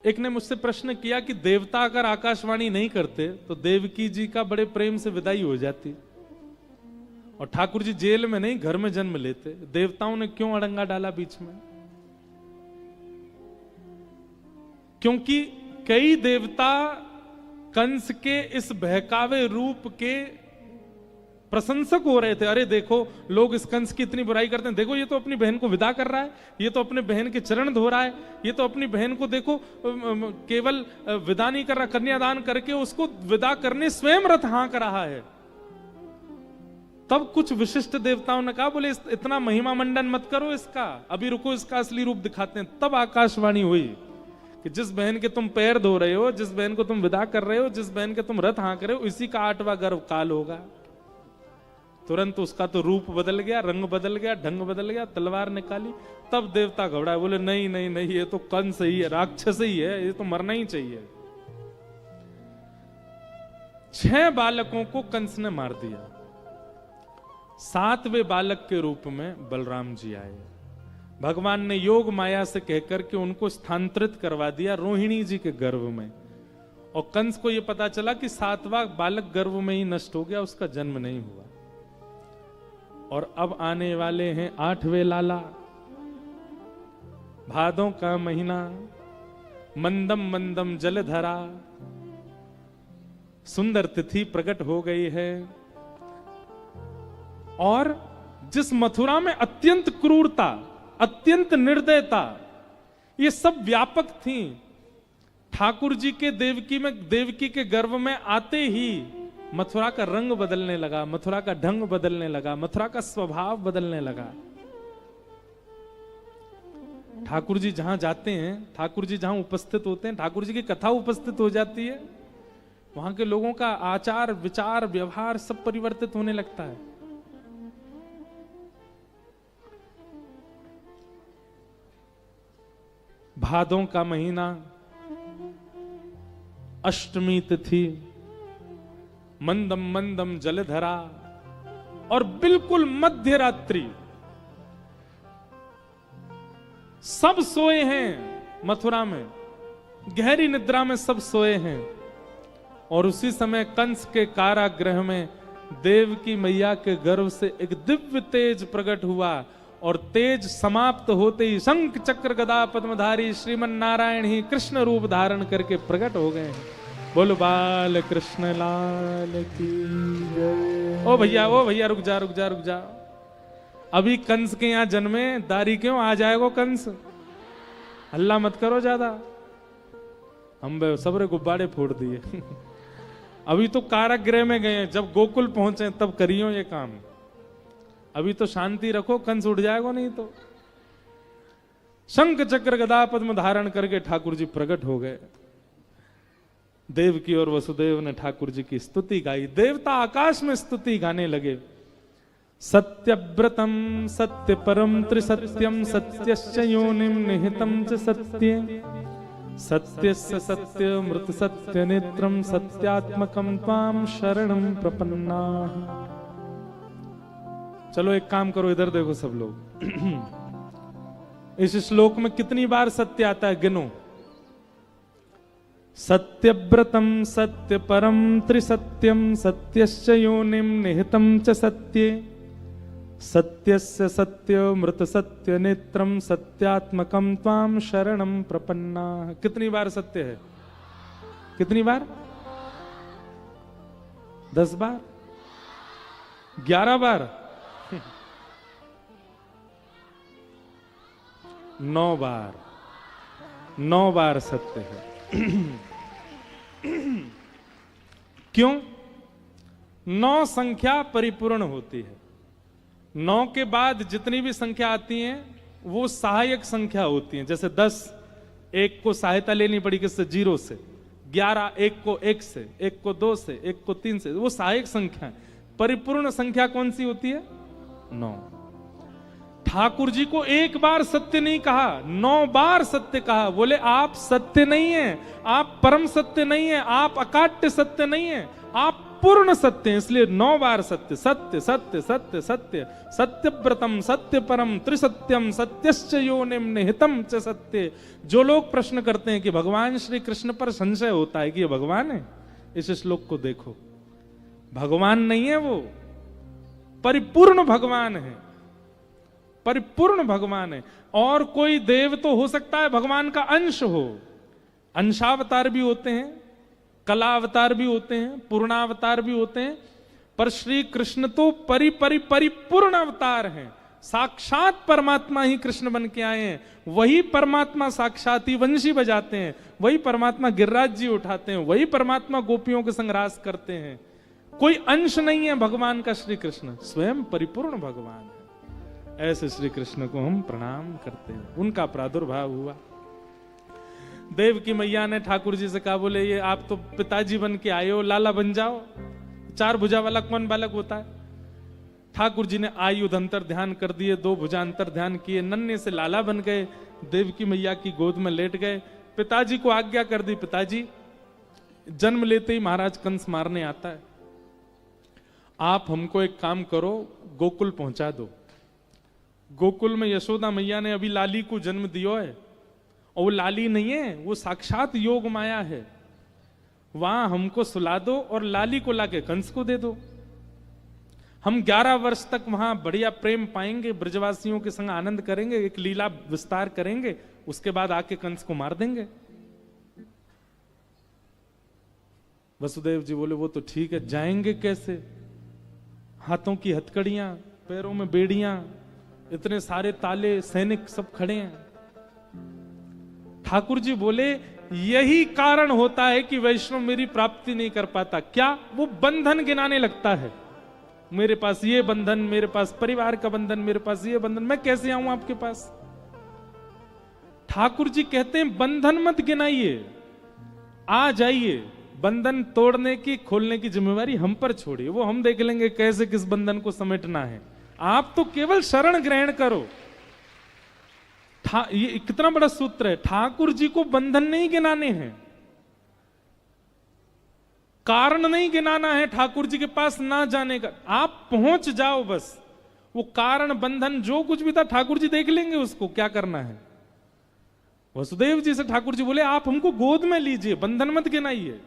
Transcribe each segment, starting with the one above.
एक ने मुझसे प्रश्न किया कि देवता अगर आकाशवाणी नहीं करते तो देवकी जी का बड़े प्रेम से विदाई हो जाती, और ठाकुर जी जेल में नहीं घर में जन्म लेते, देवताओं ने क्यों अड़ंगा डाला बीच में? क्योंकि कई देवता कंस के इस बहकावे रूप के प्रशंसक हो रहे थे। अरे देखो लोग इस कंस की इतनी बुराई करते हैं, देखो ये तो अपनी बहन को विदा कर रहा है, ये तो अपने बहन के चरण धो रहा है, ये तो अपनी बहन को देखो केवल विदा नहीं कर रहा, कन्यादान करके उसको विदा करने स्वयं रथ हाँक रहा है। तब कुछ विशिष्ट देवताओं ने कहा, बोले इतना महिमा मंडन मत करो इसका, अभी रुको इसका असली रूप दिखाते हैं। तब आकाशवाणी हुई कि जिस बहन के तुम पैर धो रहे हो, जिस बहन को तुम विदा कर रहे हो, जिस बहन के तुम रथ हाँक रहे हो, इसी का 8वां गर्भ काल होगा। तुरंत उसका तो रूप बदल गया, रंग बदल गया, ढंग बदल गया, तलवार निकाली। तब देवता घबराए, बोले नहीं नहीं नहीं, ये तो कंस ही है, राक्षस ही है, ये तो मरना ही चाहिए। 6 बालकों को कंस ने मार दिया। 7वें बालक के रूप में बलराम जी आए। भगवान ने योग माया से कहकर के उनको स्थानांतरित करवा दिया रोहिणी जी के गर्भ में, और कंस को यह पता चला कि 7वां बालक गर्भ में ही नष्ट हो गया, उसका जन्म नहीं हुआ। और अब आने वाले हैं 8वें लाला। भादों का महीना, मंदम मंदम जलधरा, सुंदर तिथि प्रकट हो गई है। और जिस मथुरा में अत्यंत क्रूरता, अत्यंत निर्दयता, ये सब व्यापक थी, ठाकुर जी के देवकी के गर्भ में आते ही मथुरा का रंग बदलने लगा, मथुरा का ढंग बदलने लगा, मथुरा का स्वभाव बदलने लगा। ठाकुर जी जहां जाते हैं, ठाकुर जी जहां उपस्थित होते हैं, ठाकुर जी की कथा उपस्थित हो जाती है, वहां के लोगों का आचार विचार व्यवहार सब परिवर्तित होने लगता है। भादों का महीना, अष्टमी तिथि, मंदम मंदम जलधरा, और बिल्कुल मध्य रात्रि, सब सोए हैं मथुरा में, गहरी निद्रा में सब सोए हैं। और उसी समय कंस के कारागृह में देवकी मैया के गर्भ से एक दिव्य तेज प्रकट हुआ, और तेज समाप्त होते ही शंख चक्र गदा पद्मधारी श्रीमन नारायण ही कृष्ण रूप धारण करके प्रकट हो गए। बोलो बाल कृष्ण लाल की जय। ओ भैया रुक जा रुक जा रुक जा, अभी कंस के यहां जन्मे, दारी क्यों आ जाएगा कंस, हल्ला मत करो ज्यादा। हम सबरे गुब्बारे फोड़ दिए अभी तो कारागृह में गए, जब गोकुल पहुंचे तब करियो ये काम, अभी तो शांति रखो, कंस उठ जाएगा नहीं तो। शंख चक्र गदा पद्म धारण करके ठाकुर जी प्रकट हो गए। देवकी और वसुदेव ने ठाकुर जी की स्तुति गाई, देवता आकाश में स्तुति गाने लगे। सत्यव्रतम सत्य परम त्रिसत्यम सत्यश्च योनिम निहितम च सत्ये सत्यस्य सत्य मृत सत्य नेत्रम सत्यात्मकम त्वाम शरणम प्रपन्ना। चलो एक काम करो, इधर देखो सब लोग इस श्लोक में कितनी बार सत्य आता है गिनो। सत्यव्रतम सत्य परम त्रिसत्यम सत्यश्च योनिम निहितम च सत्ये सत्यस्य सत्य मृत सत्य नेत्रम सत्यात्मकम त्वाम शरणम प्रपन्ना। कितनी बार सत्य है? कितनी बार? 10 बार? 11 बार? 9 बार? 9 बार सत्य है। क्यों? 9 संख्या परिपूर्ण होती है। 9 के बाद जितनी भी संख्या आती हैं वो सहायक संख्या होती हैं। जैसे 10, 1 को सहायता लेनी पड़ी किससे? 0 से। 11, 1 को 1 से, 1 को 2 से, 1 को 3 से, वो सहायक संख्या है। परिपूर्ण संख्या कौन सी होती है? 9। ठाकुर जी को एक बार सत्य नहीं कहा, 9 बार सत्य कहा। बोले आप सत्य नहीं है, आप परम सत्य नहीं है, आप अकाट्य सत्य नहीं है, आप पूर्ण सत्य है, इसलिए 9 बार सत्य सत्य सत्य सत्य सत्य सत्यव्रतम सत्य परम त्रिसत्यम सत्यश्च योनिम निहितम च सत्य। जो लोग प्रश्न करते हैं कि भगवान श्री कृष्ण पर संशय होता है कि ये भगवान है, इस श्लोक को देखो, भगवान नहीं है वो, परिपूर्ण भगवान है, परिपूर्ण भगवान है। और कोई देव तो हो सकता है भगवान का अंश हो, अंशावतार भी होते हैं, कलावतार भी होते हैं, पूर्णावतार भी होते हैं, पर श्री कृष्ण तो परिपूर्ण अवतार हैं। साक्षात परमात्मा ही कृष्ण बन के आए हैं, वही परमात्मा साक्षात ही वंशी बजाते हैं, वही परमात्मा गिरिराज जी उठाते हैं, वही परमात्मा गोपियों के संग रास करते हैं। कोई अंश नहीं है भगवान का, श्री कृष्ण स्वयं परिपूर्ण भगवान है। ऐसे श्री कृष्ण को हम प्रणाम करते हैं। उनका प्रादुर्भाव हुआ, देव की मैया ने ठाकुर जी से कहा, बोले ये आप तो पिताजी बन के आए हो, लाला बन जाओ। 4 भुजा वाला कौन बालक होता है? ठाकुर जी ने आयुध अंतर ध्यान कर दिए, 2 भुजा अंतर ध्यान किए, नन्हे से लाला बन गए, देव की मैया की गोद में लेट गए। पिताजी को आज्ञा कर दी, पिताजी जन्म लेते ही महाराज कंस मारने आता है, आप हमको एक काम करो, गोकुल पहुंचा दो। गोकुल में यशोदा मैया ने अभी लाली को जन्म दियो है, और वो लाली नहीं है, वो साक्षात योग माया है। वहां हमको सुला दो और लाली को लाके कंस को दे दो। हम 11 वर्ष तक वहां बढ़िया प्रेम पाएंगे, ब्रजवासियों के संग आनंद करेंगे, एक लीला विस्तार करेंगे, उसके बाद आके कंस को मार देंगे। वसुदेव जी बोले वो तो ठीक है, जाएंगे कैसे? हाथों की हथकड़ियां, पैरों में बेड़ियां, इतने सारे ताले, सैनिक सब खड़े हैं। ठाकुर जी बोले यही कारण होता है कि वैष्णव मेरी प्राप्ति नहीं कर पाता। क्या? वो बंधन गिनाने लगता है, मेरे पास ये बंधन, मेरे पास परिवार का बंधन, मेरे पास ये बंधन, मैं कैसे आऊं आपके पास? ठाकुर जी कहते हैं बंधन मत गिनाइए, आ जाइए, बंधन तोड़ने की खोलने की जिम्मेवारी हम पर छोड़िए, वो हम देख लेंगे कैसे किस बंधन को समेटना है। आप तो केवल शरण ग्रहण करो। ये कितना बड़ा सूत्र है। ठाकुर जी को बंधन नहीं गिनाने हैं, कारण नहीं गिनाना है ठाकुर जी के पास ना जाने का, आप पहुंच जाओ बस। वो कारण बंधन जो कुछ भी था ठाकुर जी देख लेंगे उसको क्या करना है। वसुदेव जी से ठाकुर जी बोले आप हमको गोद में लीजिए, बंधन मत गिनाइए,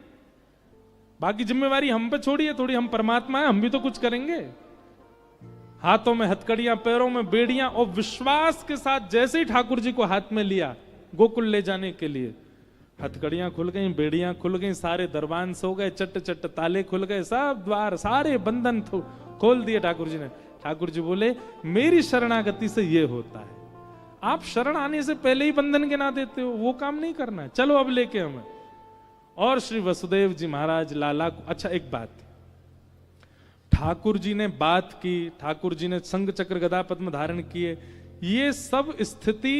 बाकी जिम्मेवारी हम पे छोड़िए, थोड़ी हम परमात्मा है, हम भी तो कुछ करेंगे। हाथों में हथकड़ियां, पैरों में बेड़ियां, और विश्वास के साथ जैसे ही ठाकुर जी को हाथ में लिया गोकुल ले जाने के लिए, हथकड़ियां खुल गई, बेड़ियां खुल गई, सारे दरबान सो गए, चट चट ताले खुल गए, सब द्वार, सारे बंधन खोल दिए ठाकुर जी ने। ठाकुर जी बोले मेरी शरणागति से ये होता है, आप शरण आने से पहले ही बंधन गिना देते हो, वो काम नहीं करना है, चलो अब लेके हमें। और श्री वसुदेव जी महाराज लाला को, अच्छा एक बात, ठाकुर जी ने बात की, ठाकुर जी ने संग चक्र गदा पद्म धारण किए, ये सब स्थिति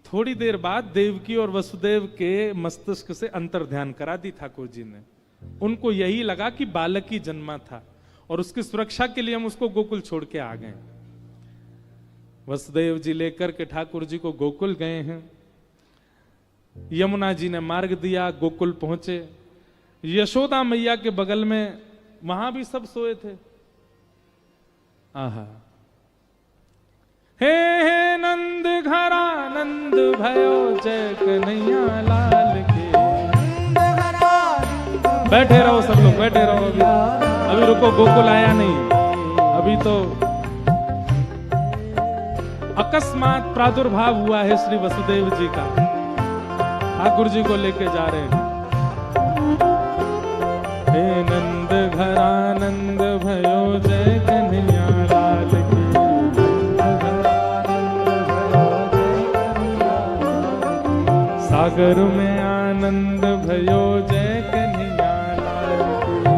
थोड़ी देर बाद देवकी और वसुदेव के मस्तिष्क से अंतर ध्यान करा दी ठाकुर जी ने। उनको यही लगा कि बालक ही जन्मा था और उसकी सुरक्षा के लिए हम उसको गोकुल छोड़ के आ गए। वसुदेव जी लेकर के ठाकुर जी को गोकुल गए हैं। यमुना जी ने मार्ग दिया, गोकुल पहुंचे। यशोदा मैया के बगल में वहां भी सब सोए थे। आहा, हे हे नंद घरा नंद भयो जय कन्हैया लाल के। बैठे रहो सब लोग, बैठे रहो, अभी रुको, गोकुल आया नहीं, अभी तो अकस्मात प्रादुर्भाव हुआ है श्री वसुदेव जी का। ठाकुर जी को लेके जा रहे हैं। हे नंद घरा नंद भयो जय कन्हैया लाल की। सागर में आनंद भयो जय कन्हैया लाल की।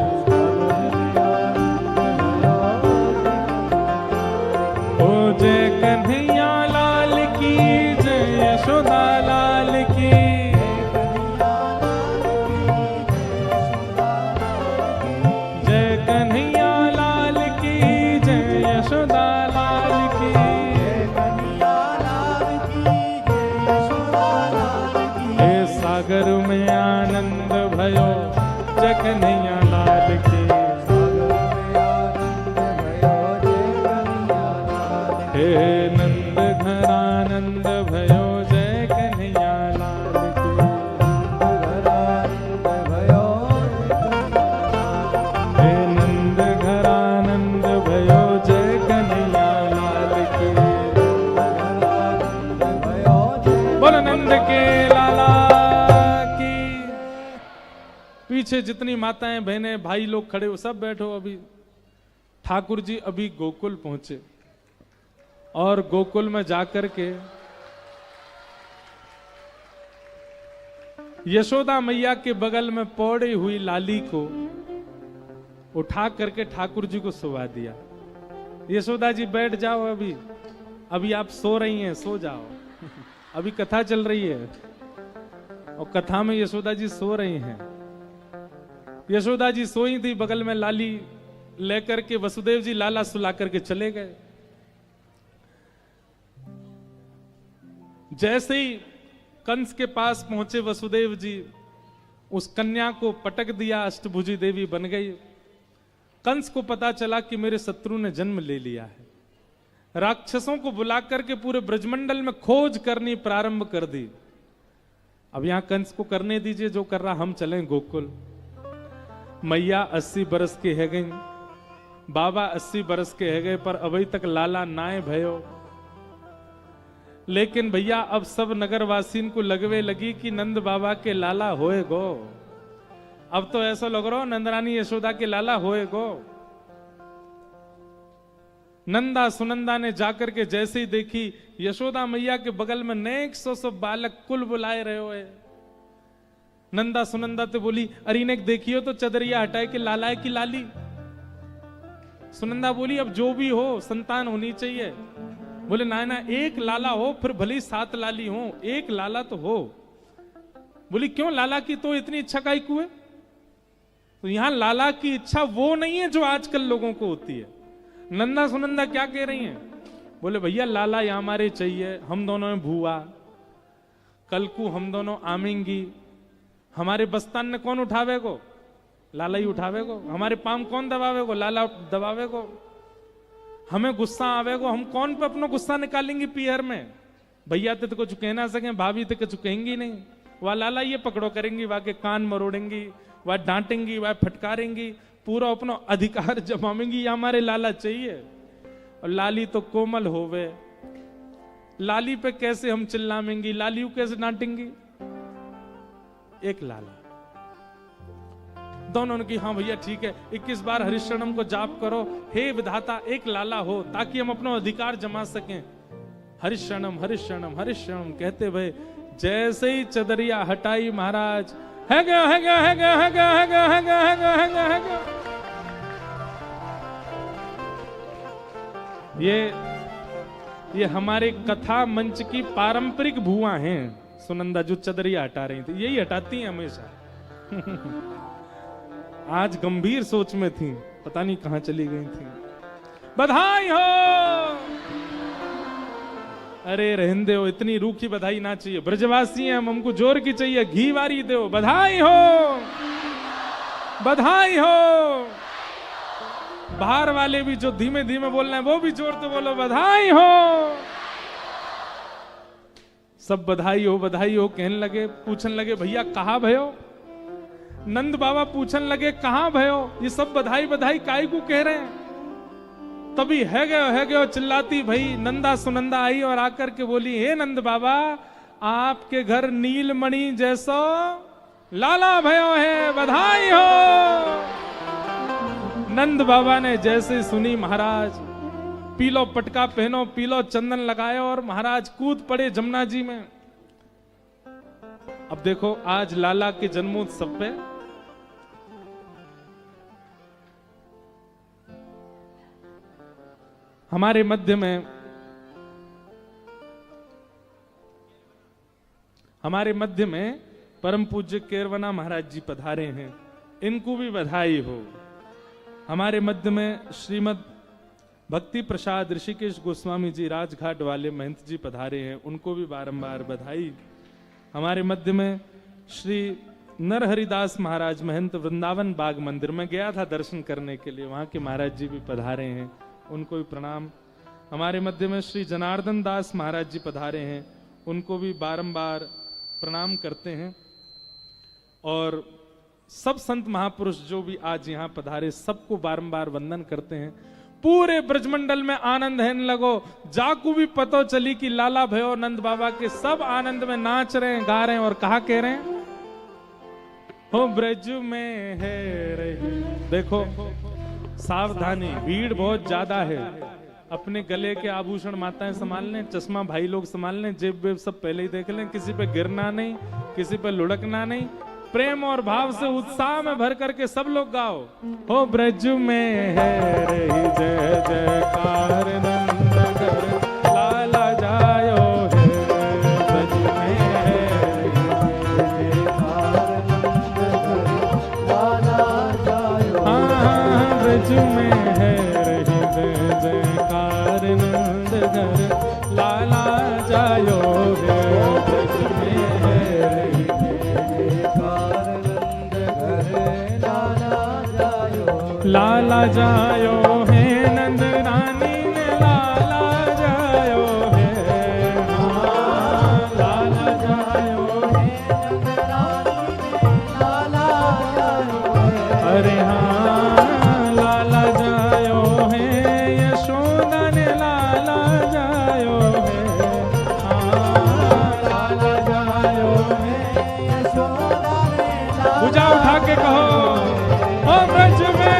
ओ जय कन्हैया लाल की, जय यशोदा लाल की। सागर में आनंद भयो जय कन्हैया लाल की। पीछे जितनी माताएं बहनें भाई लोग खड़े हो सब बैठो। अभी ठाकुर जी अभी गोकुल पहुंचे और गोकुल में जाकर के यशोदा मैया के बगल में पौड़ी हुई लाली को उठा करके ठाकुर जी को सुला दिया। यशोदा जी बैठ जाओ, अभी आप सो रही हैं, सो जाओ। अभी कथा चल रही है और कथा में यशोदा जी सो रही हैं। यशोदा जी सोई थी, बगल में लाली लेकर के वसुदेव जी लाला सुला करके चले गए। जैसे ही कंस के पास पहुंचे वसुदेव जी, उस कन्या को पटक दिया, अष्टभुजी देवी बन गई। कंस को पता चला कि मेरे शत्रु ने जन्म ले लिया है। राक्षसों को बुला करके पूरे ब्रजमंडल में खोज करनी प्रारंभ कर दी। अब यहां कंस को करने दीजिए जो कर रहा, हम चलें गोकुल। मैया 80 बरस के है गई, बाबा 80 बरस के है गए, पर अभी तक लाला नाए भयो। लेकिन भैया अब सब नगरवासीन को लगवे लगी कि नंद बाबा के लाला होए गो। अब तो ऐसा लग रहा नंदरानी यशोदा के लाला होए गो। नंदा सुनंदा ने जाकर के जैसे ही देखी यशोदा मैया के बगल में नेक सौ बालक कुल बुलाए रहे हो। नंदा सुनंदा तो बोली, अरे ने देखियो तो चदरिया हटाए कि लाला है कि लाली। सुनंदा बोली, अब जो भी हो संतान होनी चाहिए। बोले ना ना, एक लाला हो, फिर भले 7 लाली हो, एक लाला तो हो। बोली क्यों, लाला की तो इतनी इच्छा काहे को है? तो यहां लाला की इच्छा वो नहीं है जो आजकल लोगों को होती है। नंदा सुनंदा क्या कह रही हैं? बोले भैया लाला यहां हमारे चाहिए, हम दोनों में भूआ, कल को हम दोनों आमेंगी। हमारे बस्तान ने कौन उठावे को? लाला ही उठावे को। हमारे पाम कौन दबावे को? लाला दबावे को। हमें गुस्सा आवे को, हम कौन पे अपना गुस्सा निकालेंगे पीहर में? भैया तो कुछ कह ना सके, भाभी तो कुछ कहेंगी नहीं। वह लाला ये पकड़ो करेंगी, वह के कान मरोड़ेंगी, वह डांटेंगी, वह फटकारेंगी, पूरा अपना अधिकार जमाएंगी। ये हमारे लाला चाहिए। और लाली तो कोमल होवे, लाली पे कैसे हम चिल्लाएंगी, लाली को कैसे डांटेंगी? एक लाला। दोनों ने कहा हाँ भैया ठीक है, 21 बार हरिशरणम को जाप करो, हे विधाता एक लाला हो ताकि हम अपना अधिकार जमा सकें। हरिशरणम हरिशरणम हरिशरणम कहते भय जैसे ही चदरिया हटाई महाराज, है गया है गया है गया है गया है गया है गया है गया है गया है गया। ये हमारे कथा मंच की पारंपरिक भुआ हैं। सुनंदा जो चदरिया हटा रही थी, यही हटाती हैं हमेशा। आज गंभीर सोच में थी, पता नहीं कहां चली गई थी। बधाई हो। अरे रहने हो, इतनी रूखी बधाई ना चाहिए। ब्रजवासी हैं हम, हमको जोर की चाहिए, घी वारी दो। बधाई हो, बधाई हो। बाहर वाले भी जो धीमे धीमे बोल रहे हैं वो भी जोर से बोलो, बधाई हो। सब बधाई हो कहने लगे। पूछने लगे भैया कहां भयो? नंद बाबा पूछन लगे कहां भयो? ये सब बधाई बधाई काय को कह रहे हैं? तभी है गयो चिल्लाती भई नंदा सुनंदा आई और आकर के बोली, हे नंद बाबा आपके घर नीलमणि जैसो लाला भयो है, बधाई हो। नंद बाबा ने जैसे सुनी महाराज पीलो पटका पहनो, पीलो चंदन लगाए और महाराज कूद पड़े जमुना जी में। अब देखो आज लाला के जन्मोत्सव पे हमारे मध्य में परम पूज्य केरवना महाराज जी पधारे हैं, इनको भी बधाई हो। हमारे मध्य में श्रीमद भक्ति प्रसाद ऋषिकेश गोस्वामी जी राजघाट वाले महंत जी पधारे हैं, उनको भी बारंबार बधाई। हमारे मध्य में श्री नरहरिदास महाराज महंत वृंदावन बाग मंदिर में गया था दर्शन करने के लिए, वहां के महाराज जी भी पधारे हैं, उनको भी प्रणाम। हमारे मध्य में श्री जनार्दन दास महाराज जी पधारे हैं, उनको भी बारंबार प्रणाम करते हैं। और सब संत महापुरुष जो भी आज यहाँ पधारे सबको बारंबार वंदन करते हैं। पूरे ब्रजमंडल में आनंद है लगो। जाकू भी पतो चली कि लाला भयो नंद बाबा के सब आनंद में नाच रहे हैं, गा रहे हैं और कहा कह रहे हैं, हो ब्रज में है रही। देखो सावधानी, भीड़ बहुत ज्यादा है। अपने गले के आभूषण माताएं संभाल लें, चश्मा भाई लोग संभाल लें, जेब वेब सब पहले ही देख लें, किसी पे गिरना नहीं, किसी पे लुढ़कना नहीं। प्रेम और भाव से उत्साह में भर करके सब लोग गाओ। हो ब्रज में है रही जय जयकार नंद घर लाला जायो है। ब्रज में है रही जयकार नंद घर लाला जायो। हाँ ब्रज में है रही जय जयकार नंद घर लाला जायो है। ब्रज में है रही लाला जायो है, नंद रानी ने लाला जायो है। लाला जायो है, नंद रानी ने लाला जायो है। अरे हाँ लाला जायो है, यशोदा ने लाला जायो है। हाँ लाला जायो है, यशोदा ने। पूजा उठा के कहो ओ ब्रज में।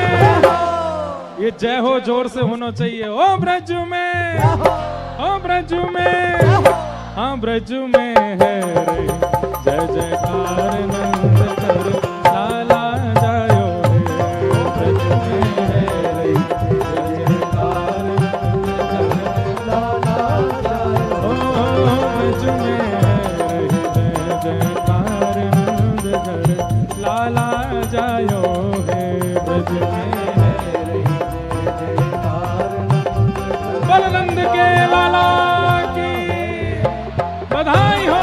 ये जय हो जोर से होना चाहिए। ओ ब्रज में, ओ ब्रज में, हाँ ब्रज में है रे जय जयकार नंद घर लाला जायो है। ब्रज में है रे जय जयकार नंद घर लाला जायो। ओ ब्रज में है रे जय जयकार नंद घर लाला जायो है। ब्रज में नंद के लाला की बधाई हो।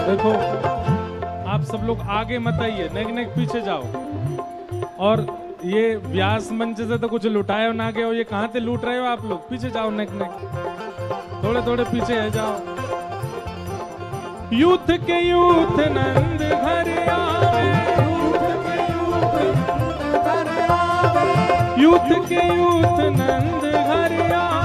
देखो आप सब लोग आगे मत आइए, नेक नेक पीछे जाओ। और ये व्यास मंच से तो कुछ लुटाए ना गए हो, ये कहाँ से लूट रहे हो आप लोग? पीछे जाओ, नेक नेक थोड़े थोड़े पीछे है जाओ। यूथ के यूथ नंद घर आवे, यूथ के यूथ नंद घर आवे।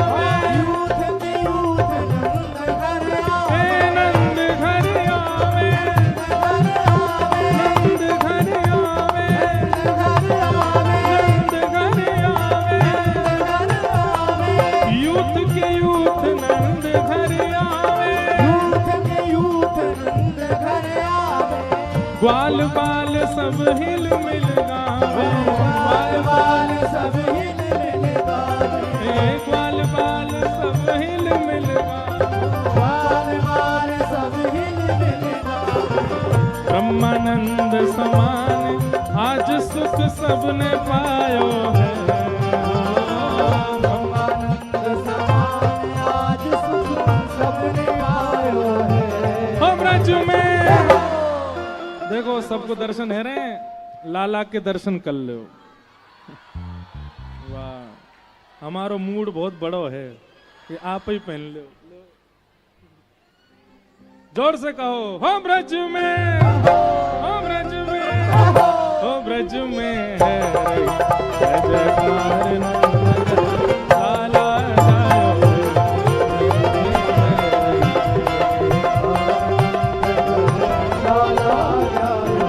ग्वाल बाल सब हिल मिल गावे, ग्वाल बाल सब हिल मिल गावे। ग्वाल बाल सब हिल मिल गावे, ग्वाल बाल सब हिल मिल गावे। ब्रह्मानंद समान आज सुख सबने पायो है। ब्रह्मानंद समान आज सुख सबने पायो है। हो ब्रज में देखो सबको दर्शन है रे, लाला के दर्शन कर लो। वाह हमारो मूड बहुत बड़ो है, ये आप ही पहन लो। जोर से कहो हो ब्रज में, हो ब्रज में, हो ब्रज में है जय जयकार नंद लाला जायो।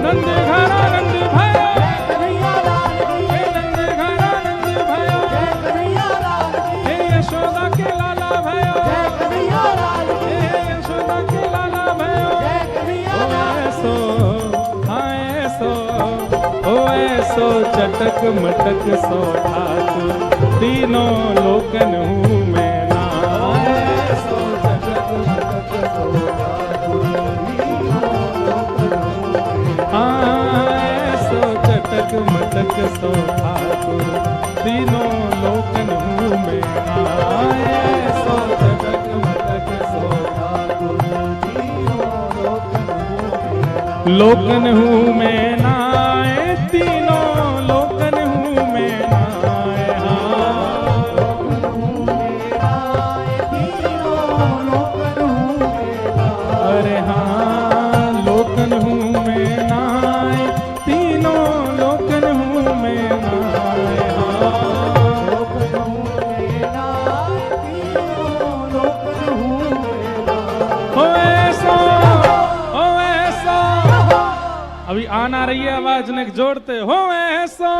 नंद घर आनंद भयो, हे नंद घर आनंद भयो, हे यशोदा के लाला भयो, हे यशोदा के लाला भयो। ओ ऐसो हाँ ऐसो, ओ ऐसो चटक मटक सो ठाकुर तीनों लोकन हूँ मैं ना। ऐसो चटक मटक सो ठाकुर ऐसो चटक मटक सो ठाकुर तीनों लोकन हूँ मैं। ऐसो चटक मटक सो ठाकुर तीनों लोकन हूँ मैं नाए, तीनों लोकन हूँ मैं नाए। अरे हाँ, लोकन हूँ मैं नाए, तीनों लोकन हूँ मैं नाए। अभी आना रही है आवाज ने जोड़ते हो ऐसा।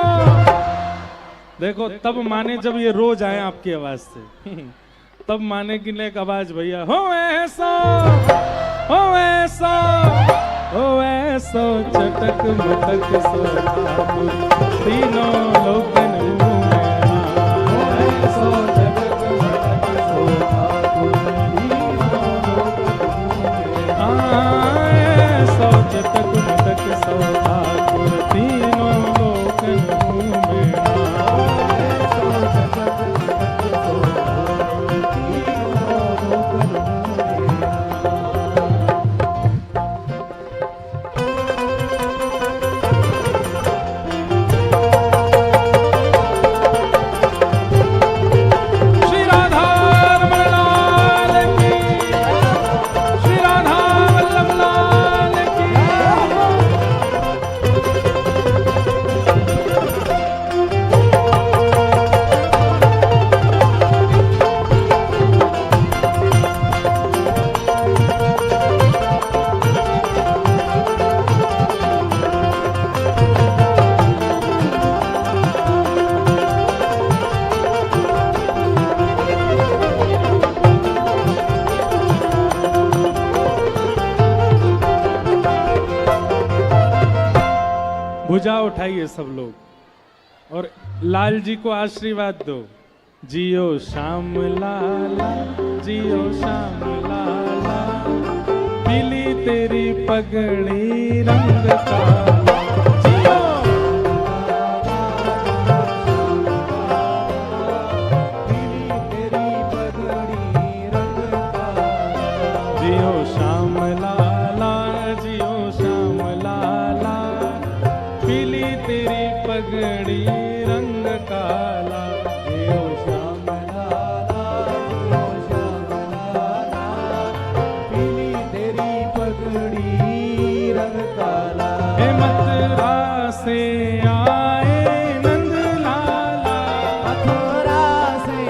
देखो तब माने जब ये रोज आए आपकी आवाज से तब माने कि नेक आवाज भैया हो ऐसा, हो ऐसा, हो ऐसा। चटक मटक सो तीनों लोकन हूँ मैं ऐसा। चटक मटक सो ऐसा। चटक मटक सो ठाकुर तीनों लोकन हूँ मैं। भुजा उठाइए सब लोग और लाल जी को आशीर्वाद दो। जियो श्याम लाला, जियो श्याम लाला, पीली तेरी पगड़ी रंग काला। जियो पीली तेरी पगड़ी रंग काला। जियो श्याम लाला, जियो श्याम लाला, पीली तेरी पगड़ी रंग काला। जियो श्याम लाला, जियो श्याम लाला, पीली तेरी पगड़ी रंग काला। हे मथुरा से आए नंद लाला, मथुरा से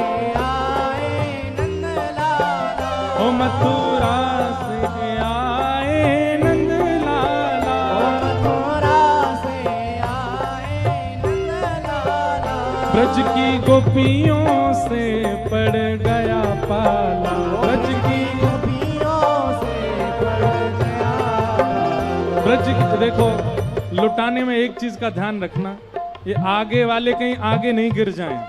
आए नंद लाला। ओ मथुरा से आए नंद लाला, मथुरा से आए नंद लाला। ब्रज की गोपियों से पड़ गया पाला, ब्रज की गोपियों से पड़ गया पाला। ब्रज की देखो लुटाने में एक चीज का ध्यान रखना, ये आगे वाले कहीं आगे नहीं गिर जाएं,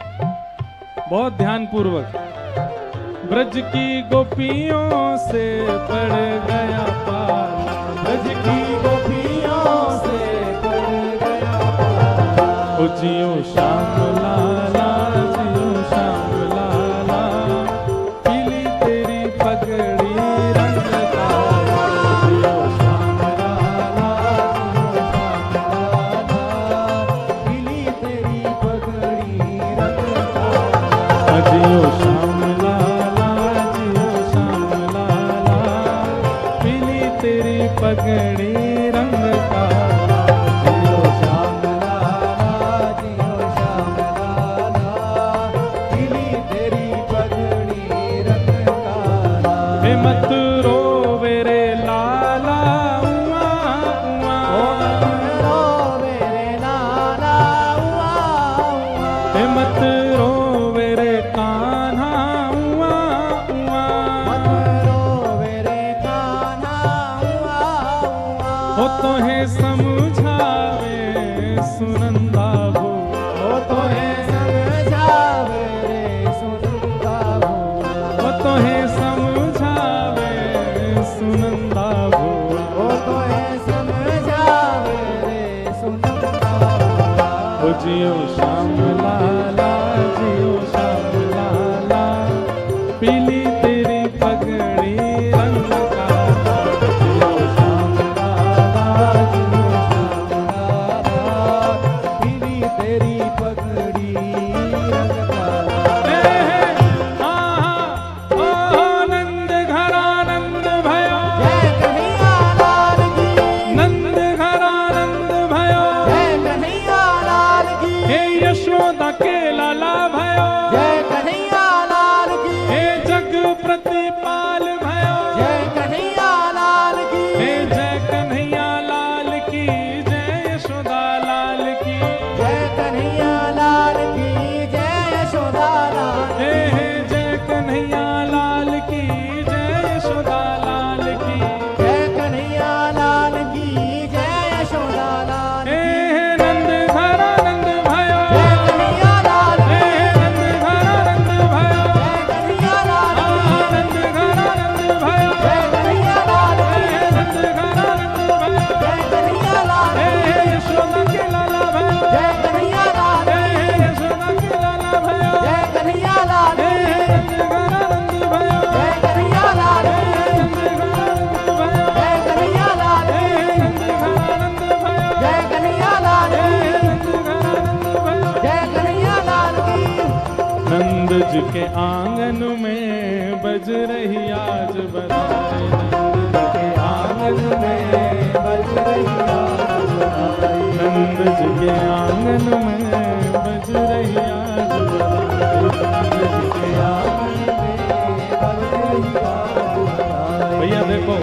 बहुत ध्यान पूर्वक। ब्रज की गोपियों से पड़ गया पाला, ब्रज की गोपियों से पड़ गया पाला। ओ जियो श्याम लाला, जियो श्याम लाला, पीली तेरी पगड़ी रंग काला। जियो श्याम लाला, जियो श्याम लाला, पीली तेरी पगड़ी रंग काला। जियो श्याम लाला, जियो श्याम लाला, पीली तेरी पगड़ी रंग काला। जियो श्याम लाला, जियो श्याम लाला, पीली तेरी पगड़ी रंग काला। हे मत रोवे रे लाला, उआ उआ। ओ मत रोवे रे लाला, उआ उआ। हे मत रोवे रे कान्हा, उआ उआ। मत रोवे रे कान्हा, उआ उआ। हो तोहे समझावे सुनंदा भो, हो तोहे समझावे रे सुनंदा भो, हो तोहे समझावे सुनंदा भो, हो तोहे समझावे रे सुनंदा भो। ओ जियो श्याम लाला, जियो श्याम लाला, पीली तेरी पगड़ी रंग काला। जियो श्याम लाला, बज रही आज बधाई, नंद के आंगन में बज रही आज बधाई, नंद जी के आंगन में बज रही आज बधाई, नंद जी के आंगन में बज रही आज बधाई। भैया देखो,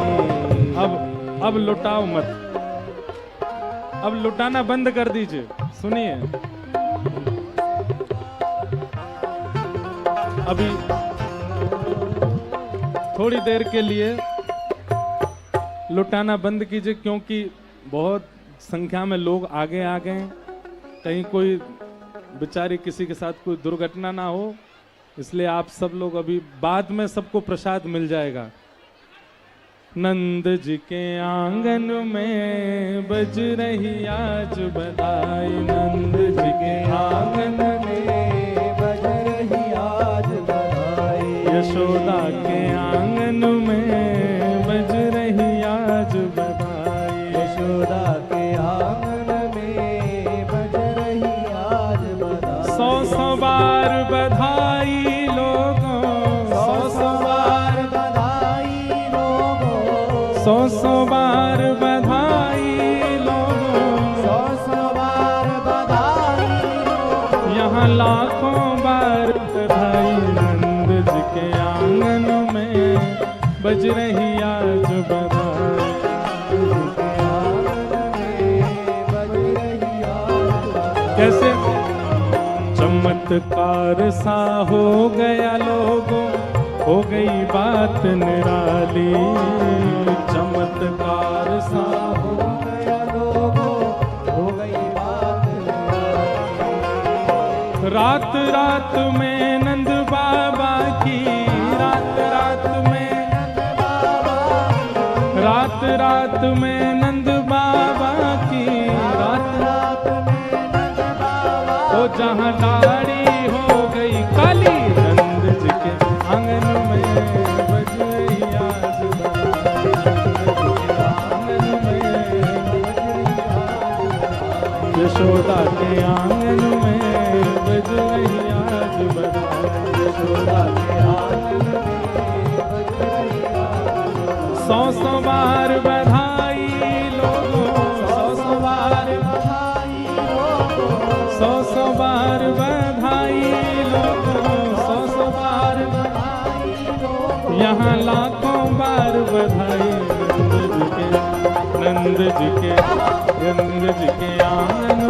अब लुटाओ मत, अब लुटाना बंद कर दीजिए। सुनिए, अभी थोड़ी देर के लिए लुटाना बंद कीजिए, क्योंकि बहुत संख्या में लोग आगे आ गए, कहीं कोई बेचारी किसी के साथ कोई दुर्घटना ना हो, इसलिए आप सब लोग अभी बाद में सबको प्रसाद मिल जाएगा। नंद जी के आंगन में बज रही आज बधाई, नंद जी के आंगन में बज रही आज बधाई, यशोदा के आंगन में बज रही आज बधाई, यशोदा के आंगन में बज रही आज बधाई। 100 बार बधाई लोगों, 100 बार बधाई लोगों, 100 बार बधाई लोगों, 100 बार बधाई लोगों, यहाँ लाखों बार बधाई, नंद जी के आंगन में बज रही आज बधाई, नंद जी के आंगन में बज रही आज बधाई। कैसे चमत्कार सा हो गया लोगों, हो गई बात निराली, चमत्कार सा हो गया लोगों, हो गई बात निराली। रात रात में नंद बाबा की, रात रात में नंद बाबा की, रात रात में नंद बाबा की, रात रात में नंद बाबा, ओ जहाँ दाढ़ी हो गई काली, नंद जी के आंगन में बज रही आज बधाई, नंद जी के आंगन में बज रही आज बधाई, यशोदा के आंगन में बज रही आज बधाई, यशोदा के आंगन में बज रही आज बधाई। 100 बार बधाई लोगों, 100 बार बधाई लोगों, 100 बार बधाई लोगों, 100 बार बधाई लोगों, यहाँ लाखों बार बधाई, नंद जी के, नंद जी के, नंद जी के आंगन